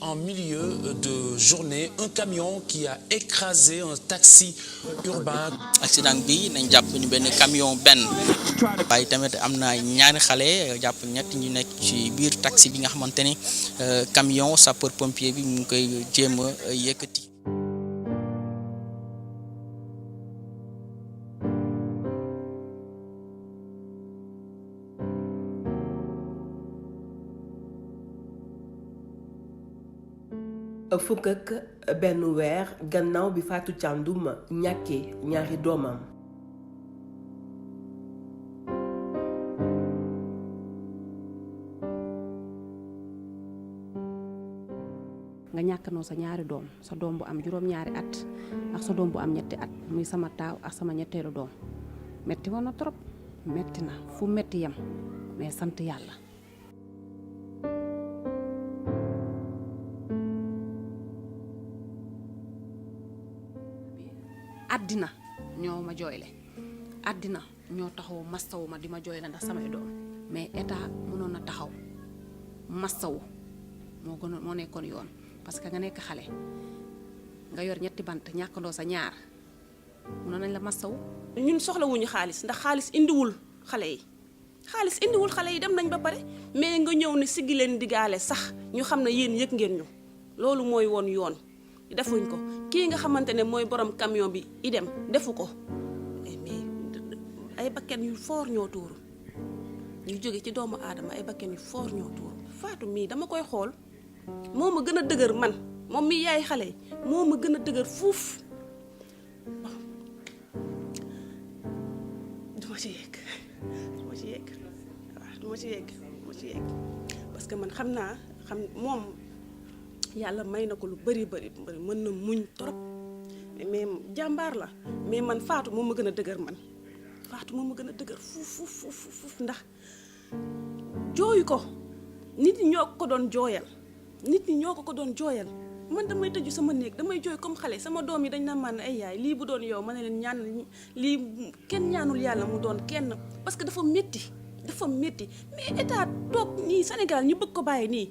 en milieu de journée un camion qui a écrasé un taxi urbain. accident bi nañ jàpp ñu benn camion benn waaye tamit am na ñaari xale jàpp ñett ñu nekk ci biir taxi bi nga xamante ni camion sapeur pompier bi mu ngi koy jéem a yëkkati. fukk ak benn weer gannaaw bi Fatou Thiandoum ñàkkee ñaari doomam. nga ñàkkanoo sa ñaari doom sa doom bu am juróom-ñaari at ak sa doom bu am ñetti at muy sama taaw ak sama ñetteelu doom metti woon na trop metti na fu metti yem mais sant yàlla. àddina ñoo ma jooyle àddina ñoo taxaw mastawu ma di ma jooyle ndax samay doom mais état mënoon na taxaw mastawu moo nekkoon yoon parce que nga nekk xale nga yor ñetti bant ñàkkandoo sa ñaar mënoon nañ la mastawu. ñun soxlawuñu xaalis ndax xaalis indiwul xale yi dem nañ ba pare mais nga ñëw ne siggi leen digaale sax ñu xam ne yéen yëg ngeen ñu loolu mooy woon yoon defuñ ko. kii nga xamante ne mooy borom camion bi idem defu ko mais ay bakken yu foor ñoo tuuru ñu jóge ci doomu aadama ay bakken yu foor ñoo tuuru Fatou mii dama koy xool moo ma gën a dëgër man moom mii yaay xale yi moo ma gën a dëgër fuuf duma ci yegg parce que man xam moom yàlla may na ko lu bari mën na muñ trop mais jàmbaar la mais man Fatou moom ma gën a dëgër fuuf ndax jooyu ko nit ñi ñoo ko doon jooyal man damay tëju sama néeg damay jooy comme xale sama doom yi dañ na man ay yaay lii bu doon yow ma ne leen ñaan lii kenn ñaanul yàlla mu doon kenn parce que dafa métti mais état toog nii Sénégal ñu bëgg ko bàyyi nii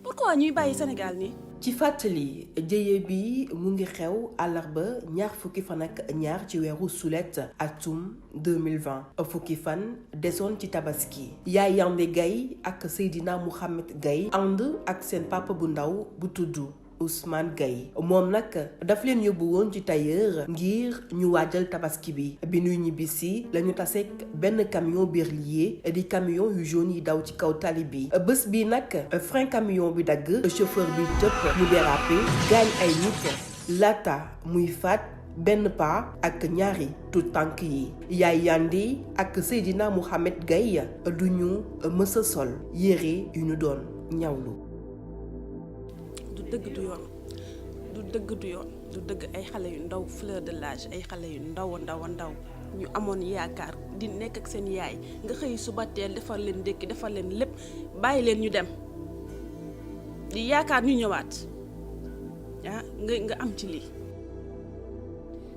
pourquoi ñuy bàyyi Sénégal nii. ci fàttali jëye bi mu ngi xew àllarba ñaar fukki fan ak ñaar ci weeru sulet atum 2020 fukki fan desoon ci tabaski yaay Yandé Gaye ak Seydina Mouhamed Gaye ànd ak seen papa bu ndaw bu tudd Ousmane Gaye moom nag daf leen yóbbu woon ci tailleur ngir ñu waajal tabaski bi ñuy ñibbisi lañu taseeg benn camion berlier di camion yu jaune yi daw ci kaw tali bi bés bi nag frein camion bi dagg chauffeur bi tëpp mu dérapé gaañ ay nit laata muy faat benn paa ak ñaari tout tànk yi yaay Yandé ak Seydina Mouhamed Gaye duñu mësa sol yére yu ñu doon ñawlu. du dëgg ay xale yu ndaw fleur de l'âge ay xale yu ndaw ñu amoon yaakaar di nekk ak seen yaay nga xëy suba teel defar leen ndékki defar leen lépp bàyyi leen ñu dem di yaakaar ñu ñëwaat nga am ci lii.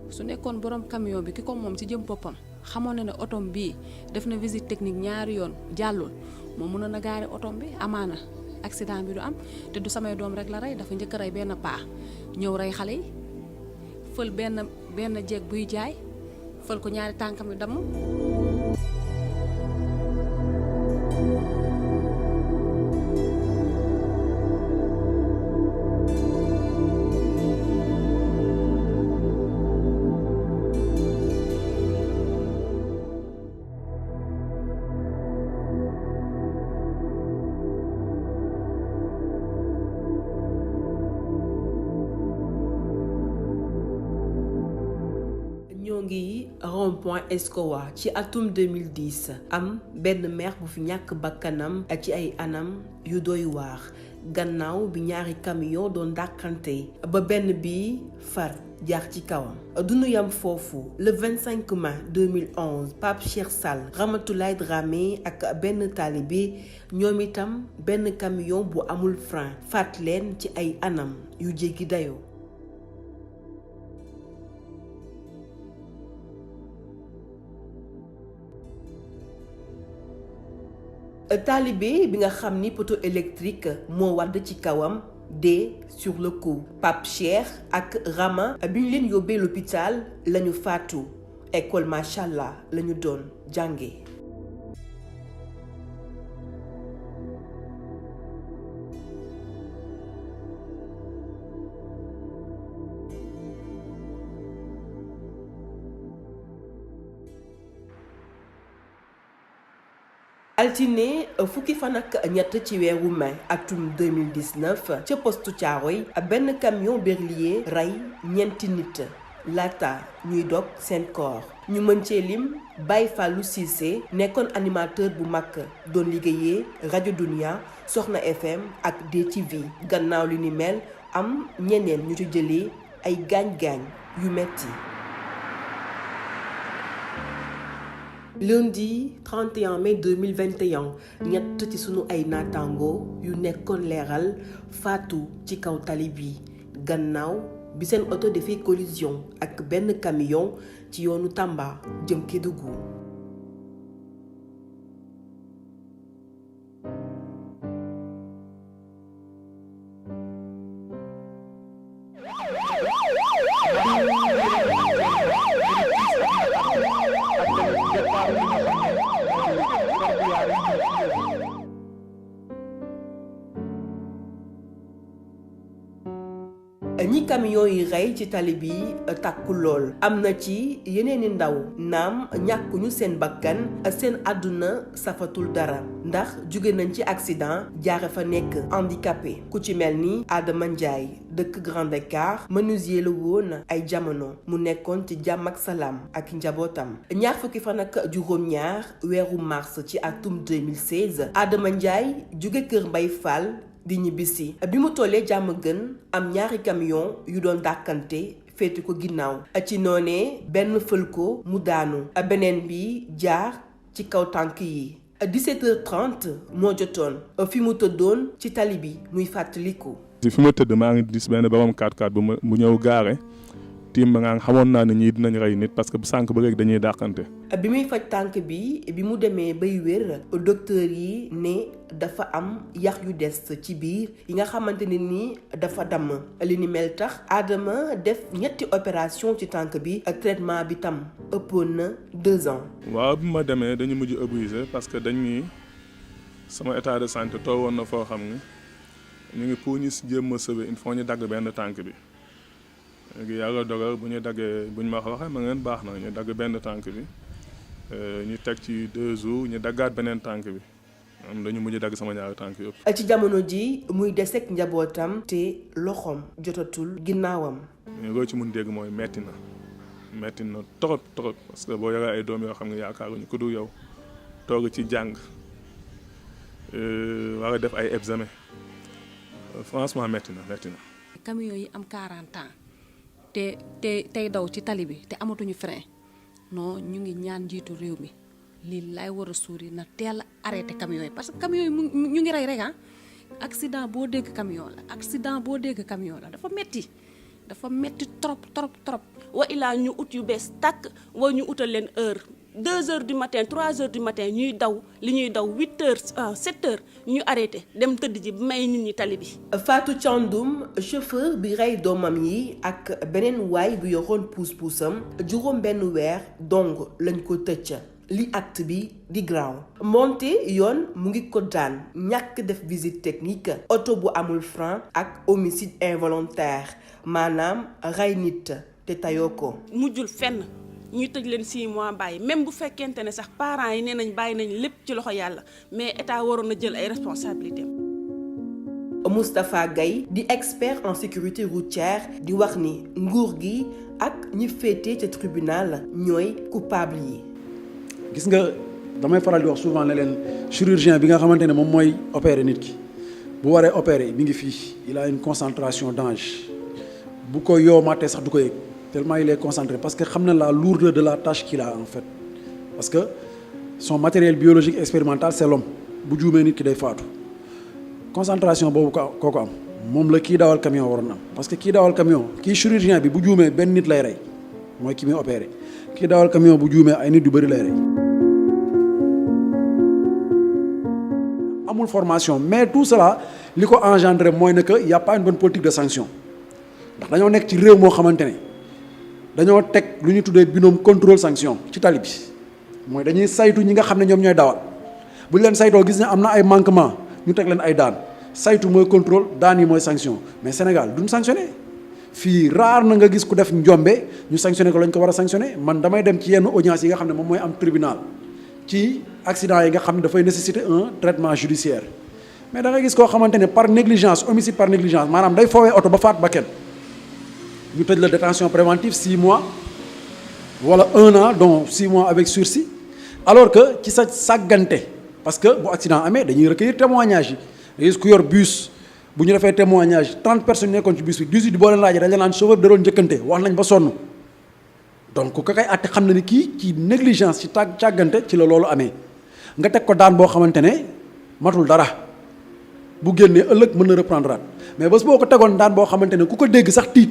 su nekkoon borom camion bi ki ko moom ci jëm boppam xamoon na ne otom bii def na visite technique ñaari yoon jàllul moom mënoon a gaare otom bi amaana accident bi du am te du samay doom rek la rey dafa njëkk a rey benn paa ñëw rey xale yi fël benn jeeg buy jaay fël ko ñaari tànkam yu damm. ñoo ngi rond-point Escowa ci atum 2010 am benn mère bu fi ñàkk bakkanam ci ay anam yu doy waar gannaaw bi ñaari camion doon dàqante ba benn bi far jaar ci kawam duñu yam foofu le 25 mai 2011 Pape Cheikh Sall Ramatoulaye Dramé ak benn talibé ñoom itam benn camion bu amul frein faat leen ci ay anam yu jéggi dayoo. taalibe bi nga xam ni poteau électrique moo wadd ci kawam dee sur le coup. Pape Cheikh ak Rama bi ñu leen yóbbee l'hôpital lañu faatu école machallah lañu doon jànge. altine fukki fan ak ñett ci weeru mai atum 2019 ca postu Thiaroye benn camion berlier rey ñeenti nit laata ñuy dog seen koor ñu mën cee lim Baye Fallou Cissé nekkoon animateur bu mag doon liggéeyee rajo Dunia Soxna FM ak DTV gannaaw li ni mel am ñeneen ñu ci jëlee ay gaañ-gaañ yu metti lundi 31 mai 2021 ñett ci sunu ay naataango yu nekkoon leeral faatu ci kaw tali bi gannaaw bi seen oto defee collision ak benn camion ci yoonu Tamba jëm Kédougou. ñi camion yi rey ci tali bi takku lool am na ci yeneen i ndaw naam ñàkkuñu seen bakkan seen àdduna safatul dara ndax jóge nañ ci accident jaare fa nekk handicapé ku ci mel ni Adama Ndiaye dëkk Grand Dakar menuisier la woon ay jamono mu nekkoon ci jàmm ak salaam ak njabootam ñaar fukki fan ak juróom-ñaar weeru mars ci atum 2016 Adama Ndiaye jóge kër Mbay Fall di ñibbisi bi mu tollee jàmm gën am ñaari camion yu doon dàkkante féete ko ginnaaw ci noonee benn fël ko mu daanu beneen bi jaar ci kaw tànk yi 17h30 moo jotoon fi mu tëddoon ci tali bi muy fàttaliku. fi ma tëdd maa ngi gis benn borom 4x4 bu ñëw gaare tiim ba nga xamoon naa ne ñii dinañ rey nit parce que bu sànq ba léegi dañuy dàqante. bi muy faj tànk bi mu demee bay wér docteur yi ne dafa am yax yu des ci biir yi nga xamante ne nii dafa damm li ni mel tax Adama def ñetti opération ci tànk bi ak traitement bi tam ëppoon na 2 ans. waaw bi ma demee dañu mujj obligé parce que dañ ni sama état de santé toowoon na foo xam ne ñu ngi pour ñu jéem a sauver il faut ñu dagg benn tànk bi. léegi yàlla dogal bu ñu daggee bu ñu ma waxee ma ngeen baax na ñu dagg benn tànk bi ñu teg ci 2 jours ñu daggaat beneen tànk bi am dañu mujj dagg sama ñaari tànk yëpp. ci jamono ji muy desek njabootam te loxoom jotatul ginnaawam. loo ci mun dégg mooy metti na trop parce que boo yoree ay doom yoo xam ne yaakaaruñu ku dul yow toog ci jàng war a def ay examen franchement metti na. camion yi am 40 ans. tey daw ci tali bi te amatuñu frein non ñu ngi ñaan njiitu réew mi lii lay war a suuri na teel a arrêté camion yi parce que camion yi ñu ngi rey rek accident boo dégg camion la dafa metti trop. wa ilaa ñu ut yu bees tàkk wa ñu utal leen heure 2h du matin 3h du matin ñuy daw li ñuy daw 8h 7h ñu arrêté dem tëdd ji may nit ñi tali bi. Fatou Thiandoum chauffeur bi rey doomam yi ak beneen waay bu yoroon puus-puusam juróom benn weer dong lañ ko tëcc li acte bi di graaw moonte yoon mu ngi ko daan ñàkk def visite technique oto bu amul frein ak homicide involontaire maanaam rey nit te tayoo ko. mujjul fenn. ñuy tëj leen 6 mois bàyyi même bu fekkente ne sax parents yi nee nañ bàyyi nañ lépp ci loxo yàlla mais état waroon na jël ay responsabilités. Moustapha Gaye di expert en sécurité routière di wax ni nguur gi ak ñi féete ca tribunal ñooy coupable yi. gis nga damay faral di wax souvent ne leen chirurgien bi nga xamante ne moom mooy opérer nit ki bu waree opérer mi ngi fii il a une concentration d'ange bu ko yoomaatee sax du ko yëg. tellement il est concentré parce que xam na la lourdeur de la tâche qu'il a en fait parce que son matériel biologique expérimental c'est l'homme bu juumee nit ki day faatu concentration boobu kooku am moom la kii dawal camion waroon am parce que kii dawal camion kii chirurgien bi bu juumee benn nit lay rey mooy ki muy opéré kii dawal camion bu juumee ay nit yu bëri lay rey amul formation mais tout cela li ko engendré mooy ne que y a pas une bonne politique de sanction ndax dañoo nekk ci réew moo xamante ne dañoo teg lu ñu tuddee binôme contrôle sanction ci tali bi mooy dañuy saytu ñi nga xam ne ñoom ñooy dawal bu ñu leen saytoo gis ne am na ay manquement ñu teg leen ay daan saytu mooy contrôle daan yi mooy sanction mais Sénégal duñ sanctionné fii rare na nga gis ku def njombe ñu sanctionné ko lañ ko war a sanctionné man damay dem ci yenn audience yi nga xam ne moom mooy am tribunal ci accident yi nga xam ne dafay nécessiter un traitement judiciaire mais da ngay gis koo xamante ne par négligence homicide par négligence maanaam day foowee oto ba faat bakkan ñu tëj la détention préventive 6 mois wala 1 an dont 6 mois avec sursis alors que ci sa sàggante parce que bu accident amee dañuy recueillir témoignage yi da gis ku yor bus bu ñu defee témoignage 30 personnes nekkoon ci bus bi 18 boo leen laajee dañ la naan chauffeur da doon njëkkante wax nañ ba sonn donc ka kay àtte xam na ni kii ci négligence ci càggante ci la loolu amee nga teg ko daan boo xamante ne matul dara bu génnee ëllëg mën na reprendre at mais bés boo ko tegoon daan boo xamante ne ku ko dégg sax tiit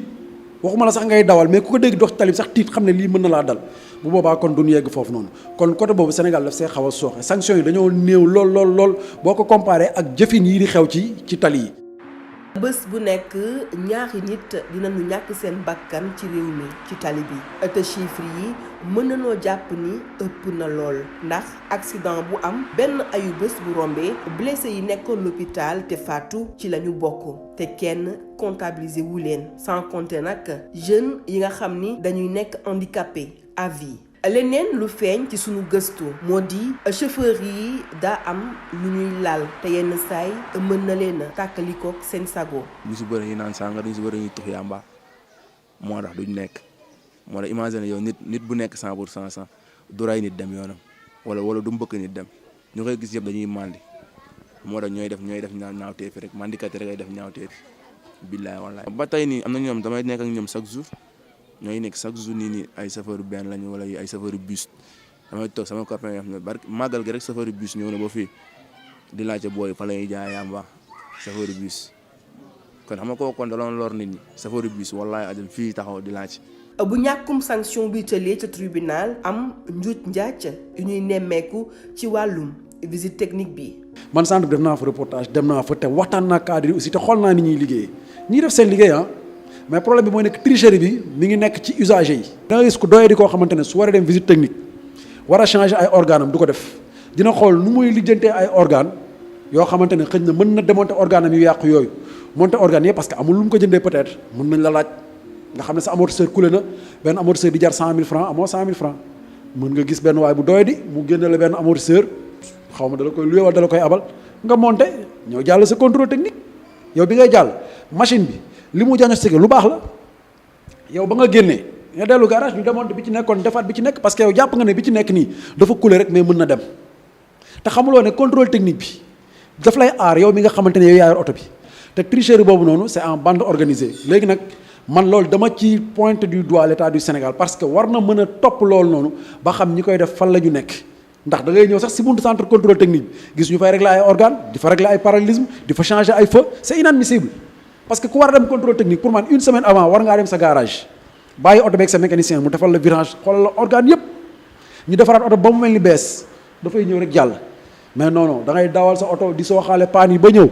waxuma la sax ngay dawal mais ku ko dégg dox talib sax tiit xam ne lii mën na laa dal bu boobaa kon duñ yegg foofu noonu kon côté boobu Sénégal daf see xaw a sooxe sanctions yi dañoo néew lool boo ko comparé ak jëfin yi di xew ci tali yi. bés bu nekk ñaari nit dinañu ñàkk seen bakkan ci réew mi ci tali bi te chiffre yi mën nañoo jàpp ni ëpp na lool ndax accident bu am benn ayu bés bu rombee blessé yi nekkoon l'hôpital te faatu ci la ñu bokk te kenn comptabiliser wu leen sans compter nag jeunes yi nga xam ni dañuy nekk handicapé à vie. leneen lu feeñ ci sunu gëstu moo di chauffeur yi daa am lu ñuy laal te yenn saay mën na leen tàkkalikook seen sago. ñu si bëri ñu naan sànga ñu si bëri ñu tux yàmba moo tax duñ nekk moo tax imagine yow nit bu nekk 100% sax du ray nit dem yoonam wala du mbëkk nit dem ñu koy gis yëpp dañuy mandi moo tax ñooy def ñaawteefi rek mandikat rek ay def ñaawteefi billaay wallaay. ba tey nii am na ñoom damay nekk ak ñoom chaque jour. ñooy nekk chaque jour nii ay chauffeur benn lañu wala ay chauffeur bus damay toog sama copain yoo xam ne barke màggal gi rek chauffeur bus ñëw na ba fii di laajte booy fa la ñuy jaay yamba chauffeur bus kon xam nga kooku kon da doon lor nit ñi chauffeur bus wallaay ajam fii taxaw di laaj. bu ñàkkum sanction bi tëlee ca tribunal am njuuj njaac yu ñuy nemmeeku ci wàllum visite technique bi. man centre def naa fa reportage dem naa fa te waxtaan naa cadre yi aussi te xool naa ni ñuy liggéeyee ñiy def seen liggéey mais problème bi mooy nekk tricherie bi mi ngi nekk ci usager yi. da nga gis ku doyee di koo xamante ne su war a dem visite technique war a changer ay organes am du ko def dina xool nu muy lijjantee ay organes yoo xamante ne xëy na mën na démonter organe am yu yàqu yooyu monter organes yëpp parce que amul lu mu ko jëndee peut-être mën nañ la laaj nga xam ne sa amortisseur coulé na benn amortisseur di jar 100 000 francs amoo 100 000 francs mën nga gis benn waay bu doy di mu génne la benn amortisseur xaw ma dala koy loué wala dala koy abal nga monter ñëw jàll sa contrôle technique yow bi ngay jàll machine bi. li mu diagnostiqué lu baax la yow ba nga génnee nga dellu garage ñu demoon bi ci nekkoon defaat bi ci nekk parce que yow jàpp nga ne bi ci nekk nii dafa coulé rek mais mën na dem te xamuloo ne contrôle technique bi daf lay aar yow mi nga xamante ne yow yaa yor oto bi te tricherie boobu noonu c'est en bande organisée léegi nag man loolu dama ci pointe du doigt l'État du Sénégal parce que war na mën a topp loolu noonu ba xam ñi koy def fan la ñu nekk ndax da ngay ñëw sax si buntu centre contrôle technique bi gis ñu fay régler ay organes di fa régler ay parallélisme di fa changer ay feu c'est inadmissible. parce que ku war a dem contrôle technique pour man une semaine avant war ngaa dem sa garage bàyyi oto beeg sa mécanicien mu defal la virage xoolal la organe yëpp ñu defaraat oto ba mu mel ni bees dafay ñëw rek jàll mais non da ngay dawal sa oto di soo xaale paan yi ba ñëw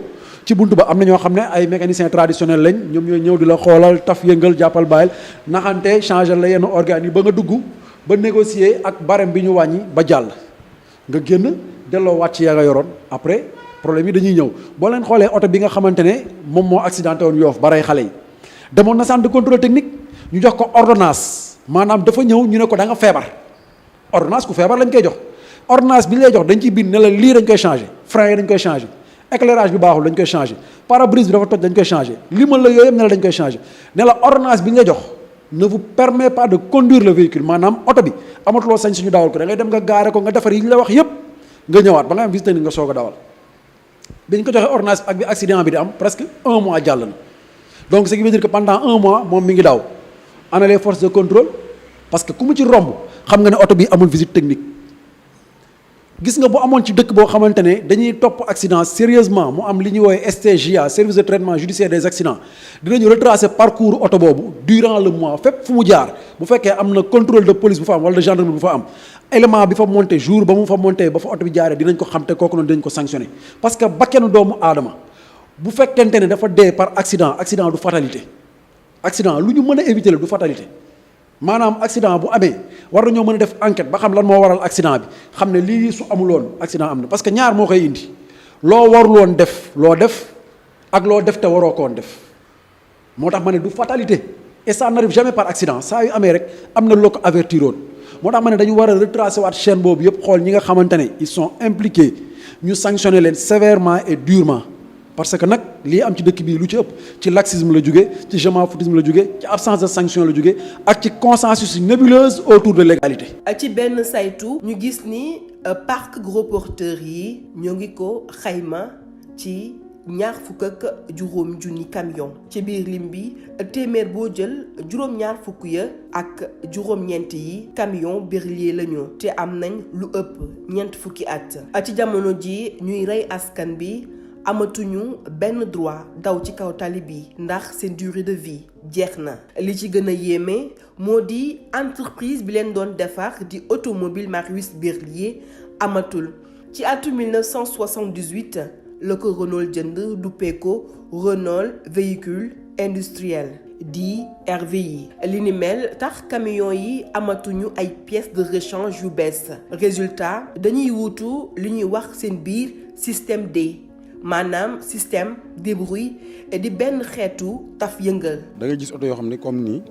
ci buntu ba am na ñoo xam ne ay mécaniciens traditionnels lañ ñoom ñooy ñëw di la xoolal taf yëngal jàppal bàyyil naxante changer la yenn organes yi ba nga dugg ba négocier ak barème bi ñu wàññi ba jàll nga génn delloo wàcc yaa nga yoroon après. problème yi dañuy ñëw boo leen xoolee oto bi nga xamante ne moom moo accidenté woon Yoff ba rey xale yi demoon na centre de contrôle technique ñu jox ko ordonnance maanaam dafa ñëw ñu ne ko da nga feebar ordonnance ku feebar lañ koy jox ordonnance bi ñu lay jox dañ ciy bind ne la lii dañ koy changé frein yi dañ koy changé éclairage bi baaxul dañ koy changé pare-brise bi dafa toj dañ koy changé limal la yooyu yëpp ne la dañ koy changé ne la ordonnance bi ñu lay jox ne vous permet pas de conduire le véhicule maanaam oto bi amatuloo sañ suñu dawal ko da ngay dem nga gaare ko nga defar yi ñu la wax yëpp nga ñëwaat ba nga am visite technique nga soog a dawal bi ñu ko joxee ordonnance ak bi accident bi di am presque 1 mois jàll na donc ce qui veut dire que pendant 1 mois moom mi ngi daw ana les forces de contrôle parce que ku mu ci romb xam nga ne oto bi amul visite technique gis nga bu amoon ci dëkk boo xamante ne dañuy topp accident sérieusement mu am li ñuy woowee STJA service de traitement judiciaire des accidents dinañu retracer parcours oto boobu durant le mois fépp fu mu jaar bu fekkee am na contrôle de police bu fa am wala de gendarmerie bu fa am élément bi fa monté jour ba mu fa monté ba fa oto bi jaaree dinañ ko xam te kooku noonu dinañ ko sanctionné parce que bakkenu doomu aadama bu fekkente ne dafa dee par accident du fatalité accident lu ñu mën a éviter la du fatalité maanaam accident bu amee war nañoo mën a def enquête ba xam lan moo waral accident bi xam ne lii su amuloon accident am na parce que ñaar moo koy indi loo waruloon def loo def ak loo def te waroo koon def moo tax ma ne du fatalité et ça n'arrive jamais par accident saa yu amee rek am na loo ko avertiroon moo tax ma ne dañu war a retracer waat chaîne boobu yëpp xool ñi nga xamante ne ils sont impliqués ñu sanctionner leen sévèrement et durement parce que nag lii am ci dëkk bii lu ci ëpp ci laxisme la jóge ci je m'en foutisme la jóge ci absence de sanction la jóge ak ci consensus nébuleuse autour de l'égalité. ci benn saytu ñu gis ni parc gros porteurs yi ñoo ngi ko xayma ci 250 junni camion ci biir lim bi téeméer boo jël juróom-ñaar fukk ya ak juróom-ñeent yi camion berlier lañu te am nañ lu ëpp ñeent fukki at ci jamono ji ñuy rey askan bi amatuñu benn droit daw ci kaw tali bi ndax seen durée de vie jeex na li ci gën a yéeme moo di entreprise bi leen doon defar di automobile Marius Berlier amatul ci atum 1978 la ko Renault jënd duppee ko Renault véhicule industriel di RVI li ni mel tax camion yi amatuñu ay pièces de rechange yu bees résultat dañuy wuutu li ñuy wax seen biir système D maanaam système débrouille di benn xeetu taf yëngal. da ngay gis oto yoo xam ne comme nii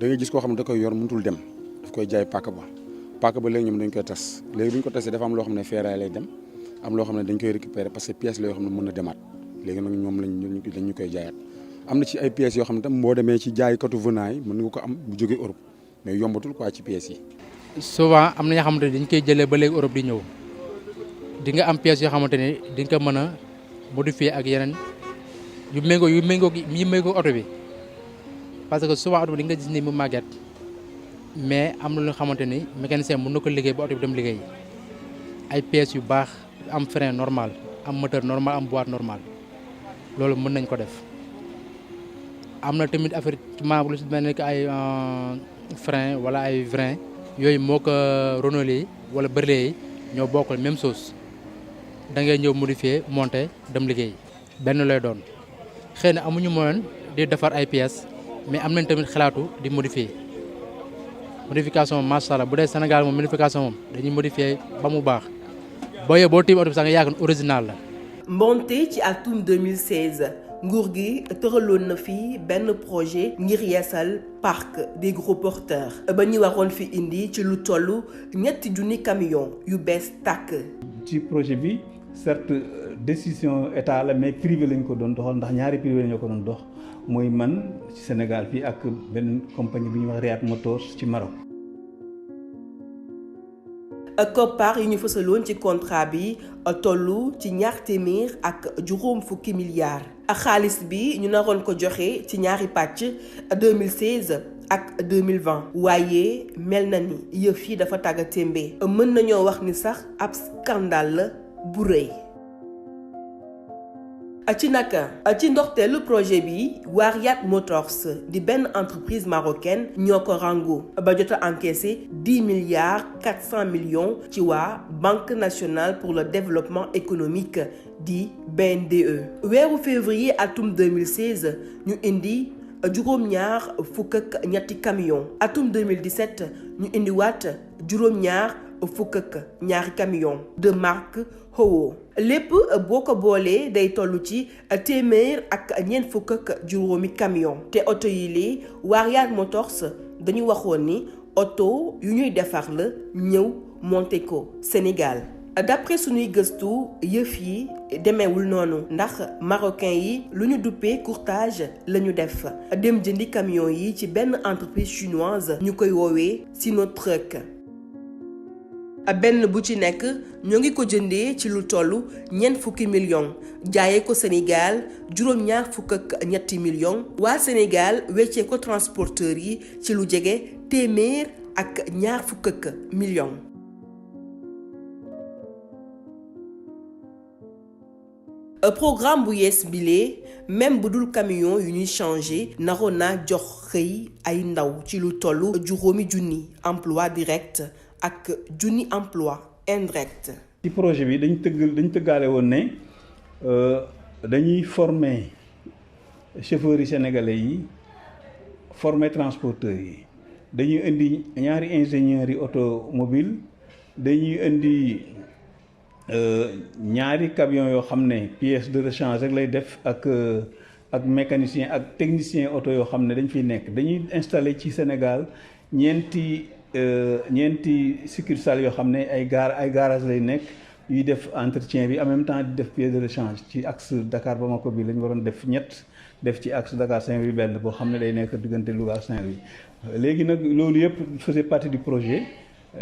da ngay gis koo xam ne da koy yor mënutul dem daf koy jaay paaka ba léegi ñoom dañ koy tas léegi bu ñu ko tasee dafa am loo xam ne ferraille lay dem am loo xam ne dañ koy récupérer parce que pièces la yoo xam ne mën na demaat léegi nag ñoom dañu koy jaayaat am na ci ay pièces yoo xam ne tam boo demee ci jaaykatu venant yi mën nga ko am bu jógee Europe mais yombatul quoi ci pièces yi. souvent am na ñoo xamante ne dañ koy jëlee ba léegi Europe di ñëw di nga am pièces yoo xamante ne di nga ko mën a modifier ak yeneen yu méngoo oto bi parce que souvent oto bi di nga gis ni mu màgget mais am na lu nga xamante ni mécanicien mën na ko liggéey ba oto bi dem liggéey ay pièces yu baax am frein normal am moteur normal am boîte normal loolu mën nañ ko def am na tamit affaire ci maanaam lu si mel ni que ay frein wala ay frein yooyu moo ko Renault yi wala Berlier yi ñoo bokkul même chose da ngay ñëw modifier monter dem liggéey benn lay doon xëy na amuñu moyen di defar ay pièces mais am nañ tamit xalaatu di modifier modification macha allah bu dee Sénégal moom modification moom dañuy modifier ba mu baax boo tiim oto bi sax nga yaakaar original la. mbonte ci atum 2016 nguur gi tëraloon na fi benn projet ngir yeesal parc des gros porteurs ba ñu waroon fi indi ci lu toll 7,000 camions yu bees tàkk. ci projet bi certes décision état la mais privé lañ ko doon doxal ndax ñaari privé lañoo ko doon dox mooy man ci Sénégal fii ak benn compagnie bi ñuy wax Riyad Motors ci Maroc. koppar yi ñu fësaloon ci contrat bi tollu ci 250 milliards xaalis bi ñu naroon ko joxe ci ñaari pàcc 2016 ak 2020 waaye mel na ni yëf yi dafa tàgga témbe mën nañoo wax ni sax ab scandale la bu rëy. ci ndorteelu projet bi waa Riyad Motors di benn entreprise marocaine ñoo ko rango ba jot a encaissé 10,4 milliards ci waa Banque nationale pour le développement économique di BNDE. weeru février atum 2016 ñu indi juróom-ñaar fukk ak ñetti camion atum 2017 ñu indiwaat juróom-ñaar fukk ak ñaari camion de marque Howo lépp boo ko boolee day toll ci téeméer ak ñeent fukk ak juróomi camion te oto yi lee waa Riyad Motors dañu waxoon ni oto yu ñuy defar la ñëw monté ko Sénégal. d'après suñuy gëstu yëf yi demeewul noonu ndax marocain yi lu ñu duppee courtage la ñu def dem jëndi camion yi ci benn entreprise chinoise ñu koy woowee Sinotruck. benn bu ci nekk ñoo ngi ko jëndee ci lu toll 40 millions jaayee ko Sénégal $3 millions waa Sénégal weccee ko transporteur yi ci lu jege $200 millions. programme bu yees bile même bu dul camion yu ñuy changé naroon naa jox xëy ay ndaw ci lu toll 5,000 emploi direct ak 1,000 emploi indirect. ci projet bi dañ tëggaale woon ne dañuy former chauffeurs yi sénégalais yi former transporteurs yi dañuy indi ñaari ingénieurs yi automobile dañuy indi ñaari camions yoo xam ne pièces de rechange rek lay def ak mécanicien ak technicien auto yoo xam ne dañ fiy nekk dañuy installer ci Sénégal ñeenti succursales yoo xam ne ay garage lay nekk yuy def entretien bi en même temps di def pièces de rechange ci axe Dakar Bamako bi la ñu waroon def ñett def ci axe Dakar Saint-Louis benn boo xam ne day nekk diggante Louga ak Saint-Louis léegi nag loolu yëpp faisait partie du projet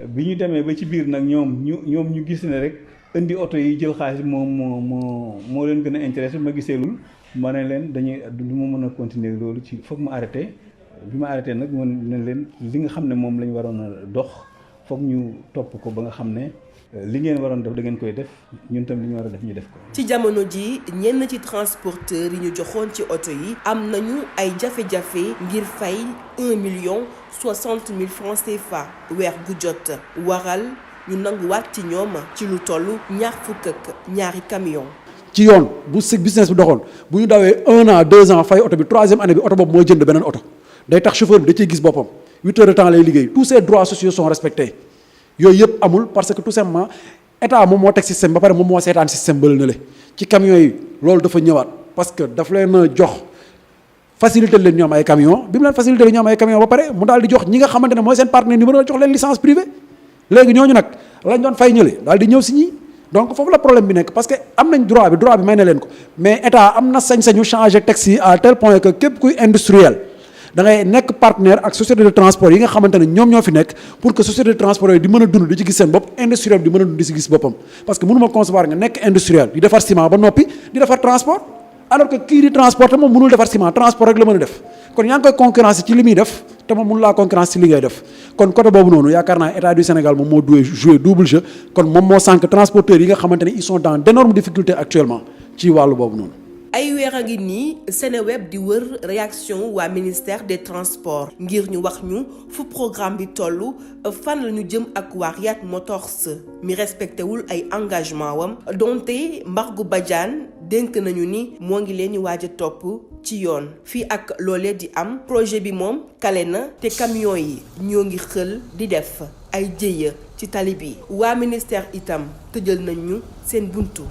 bi ñu demee ba ci biir nag ñoom ñu gis ne rek indi oto yi jël xaalis moo leen gën a intéressé ma giseelul ma ne leen du ma mën a continuer loolu ci foog ma arrêté bi ma arrêté nag man ne leen li nga xam ne moom la ñu waroon a dox foog ñu topp ko ba nga xam ne li ngeen waroon def da ngeen koy def ñun tam li ñu war a def ñu def ko. ci jamono ji ñenn ci transporteur yi ñu joxoon ci oto yi am nañu ay jafe-jafe ngir fay 1,60 million francs weer gu jot waral ñu nanguwaat ci ñoom ci lu toll ñaari camion ci yoon bu business bi doxoon bu ñu dawee 1 an 2 ans fay oto bi 3e année bi oto boobu mooy jënd beneen oto day tax chauffeur bi da ciy gis boppam 8 heures de temps lay liggéey tous ces droits sociaux sont respectés yooyu yëpp amul parce que tout simplement état moom moo teg système ba pare moom moo seetaan système bële na le ci camions yi loolu dafa ñëwaat parce que daf leen a jox facilité leen ñu am ay camions bi mu leen facilité leen ñu am ay camions ba pare mu daal di jox ñi nga xamante ne mooy seen partenaire numéro jox leen licence privée léegi ñooñu nag lañ doon fay ñële daal di ñëw si ñi donc foofu la problème bi nekk parce que am nañ droit bi may na leen ko mais état am na sañ-sañu changer texte yi à tel point que képp kuy industriel da ngay nekk partenaire ak société de transport yi nga xamante ne ñoom ñoo fi nekk pour que société de transport yi di mën a dund di ci gis seen bopp industriel bi di mën a dund di si gis boppam parce que mënu ma concevoir nga nekk industriel di defar ciment ba noppi di defar transport alors que kii di transporter moom mënul defar ciment transport rek la mën a def kon yaa ngi koy concurrence ci li muy def te moom mënu laa concurrence ci li ngay def kon côté boobu noonu yaakaar naa état du Sénégal moom moo joué double jeu kon moom moo sànq transporteurs yi nga xamante ne ils sont dans d'énormes difficultés actuellement ci wàllu boobu noonu. ay weer a ngi nii Seneweb di wër réaction waa ministère des transports ngir ñu wax ñu fu programme bi toll fan la ñu jëm ak waa Riyad Motors mi respecté wul ay engagement wam donte Mbargou Badiane dénk nañu ni moo ngi leen di waaj a topp ci yoon fii ak loolee di am projet bi moom kale na te camion yi ñoo ngi xël di def ay jéeya ci tali bi waa ministère itam tëjal nañ ñu seen buntu.